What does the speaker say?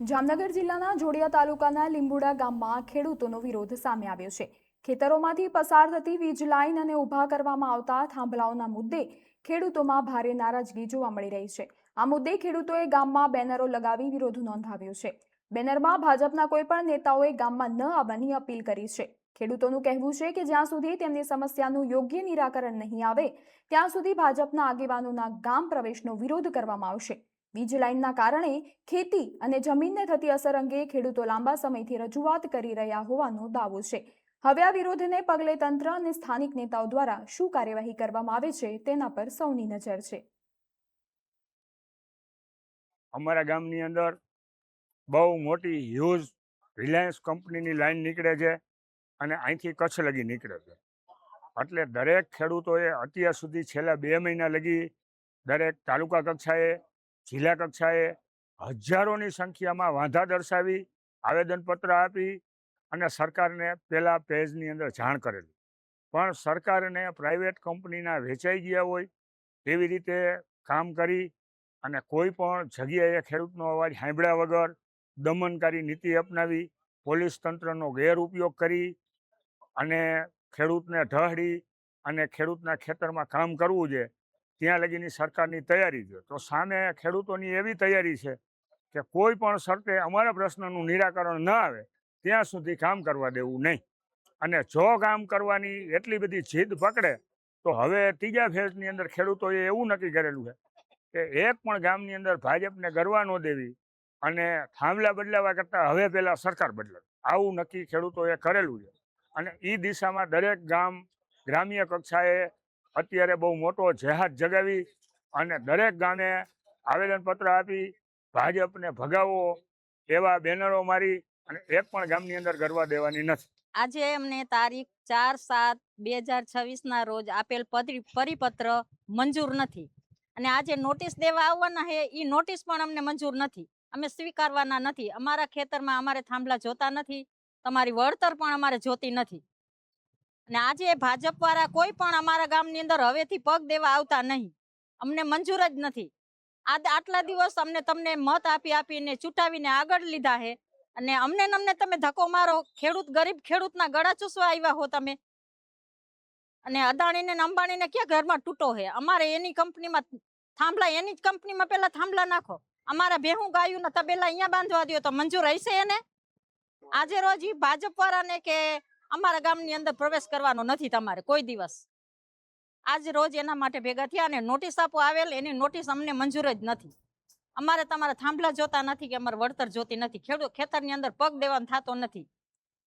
જામનગર જિલ્લાના જોડિયા તાલુકાના લીંબુડા ગામમાં ખેડૂતોનો વિરોધ સામે આવ્યો છે। ખેતરોમાંથી પસાર થતી વીજ લાઇન અને ઊભા કરવામાં આવતા થાંભલાઓના મુદ્દે ખેડૂતોમાં ભારે નારાજગી જોવા મળી રહી છે। આ મુદ્દે ખેડૂતોએ ગામમાં બેનરો લગાવી વિરોધ નોંધાવ્યો છે। બેનરમાં ભાજપના કોઈ પણ નેતાઓએ ગામમાં ન આવવાની અપીલ કરી છે। ખેડૂતોનું કહેવું છે કે જ્યાં સુધી તેમની સમસ્યાનું યોગ્ય નિરાકરણ નહીં આવે ત્યાં સુધી ભાજપના આગેવાનોના ગામ પ્રવેશનો વિરોધ કરવામાં આવશે। વીજ લાઇનના કારણે ખેતી અને જમીનને થતી અસર અંગે ખેડૂતો લાંબા સમયથી રજૂઆત કરી રહ્યા હોવાનો દાવો છે। હવે આ વિરોધને પગલે તંત્ર અને સ્થાનિક નેતાઓ દ્વારા શું કાર્યવાહી કરવામાં આવે છે તેના પર સૌની નજર છે। અમારા ગામની અંદર બહુ મોટી હ્યુજ રિલાયન્સ કંપનીની લાઈન નીકળે છે અને અહીંથી કચ્છ લગી નીકળે છે। એટલે દરેક ખેડૂતોએ અત્યાર સુધી છેલ્લા 2 મહિના લગી દરેક તાલુકા કક્ષાએ, જિલ્લા કક્ષાએ હજારોની સંખ્યામાં વાંધા દર્શાવી, આવેદનપત્ર આપી અને સરકારને પહેલા પેજની અંદર જાણ કરેલી, પણ સરકારને પ્રાઇવેટ કંપનીના વેચાઈ ગયા હોય એવી રીતે કામ કરી અને કોઈ પણ જગ્યાએ ખેડૂતનો અવાજ સાંભળ્યા વગર દમનકારી નીતિ અપનાવી, પોલીસ તંત્રનો ગેરઉપયોગ કરી અને ખેડૂતને ઢહડી અને ખેડૂતના ખેતરમાં કામ કરવું છે ત્યાં લગીની સરકારની તૈયારી છે। તો સામે ખેડૂતોની એવી તૈયારી છે કે કોઈ પણ શરતે અમારા પ્રશ્નનું નિરાકરણ ન આવે ત્યાં સુધી કામ કરવા દેવું નહીં। અને જો કામ કરવાની એટલી બધી જીદ પકડે તો હવે ત્રીજા ફેઝની અંદર ખેડૂતોએ એવું નક્કી કરેલું છે કે એક પણ ગામની અંદર ભાજપને ગરવા ન દેવી અને થાંભલા બદલાવા કરતાં હવે પહેલાં સરકાર બદલાવે, આવું નક્કી ખેડૂતોએ કરેલું છે। અને એ દિશામાં દરેક ગામ ગ્રામ્ય કક્ષાએ અત્યારે બહુ મોટો જેહાદ જગાવી અને દરેક ગામે આવેદનપત્ર આપી ભાજપને ભગાવો એવા બેનરો મારી અને એક પણ ગામની અંદર ગરવા દેવાની નથી। આજે અમને તારીખ 4/7/2026 ના રોજ આપેલ પરિપત્ર મંજૂર નથી અને આજે નોટિસ દેવા આવવાના છે એ નોટિસ પણ અમને મંજૂર નથી, અમે સ્વીકારવાના નથી। અમારા ખેતરમાં અમારે થાંભલા જોતા નથી, તમારી વળતર પણ અમારે જોતી નથી અને આજે ભાજપ વાળા કોઈ પણ અમારા ગામની અંદર હવેથી પગ દેવા આવતા નહીં, અમને મંજૂર જ નથી। આટલા દિવસ અમને તમને મત આપીને ચૂંટાવીને આગળ લીધા છે અને અમને તમે ધક્કો મારો, ખેડૂત ગરીબ ખેડૂતના ગળા ચૂસવા આવ્યા હો તમે। અને અદાણીને અંબાણીને ક્યાં ઘરમાં તૂટો છે? અમારે એની કંપનીમાં થાંભલા, એની જ કંપનીમાં પેલા થાંભલા નાખો, અમારા ભેહું ગાયું તબેલા અહીંયા બાંધવા દો તો મંજૂર હશે એને? આજે રોજ ભાજપ વાળાને કે અમારા ગામની અંદર પ્રવેશ કરવાનો નથી તમારે કોઈ દિવસ, આજ રોજ એના માટે ભેગા થયા અને નોટિસ આપો આવેલ, એની નોટિસ અમને મંજૂર જ નથી। અમારે તમારા થાંભલા જોતા નથી કે અમારે વળતર જોતી નથી, ખેતરની અંદર પગ દેવાનો થતો નથી।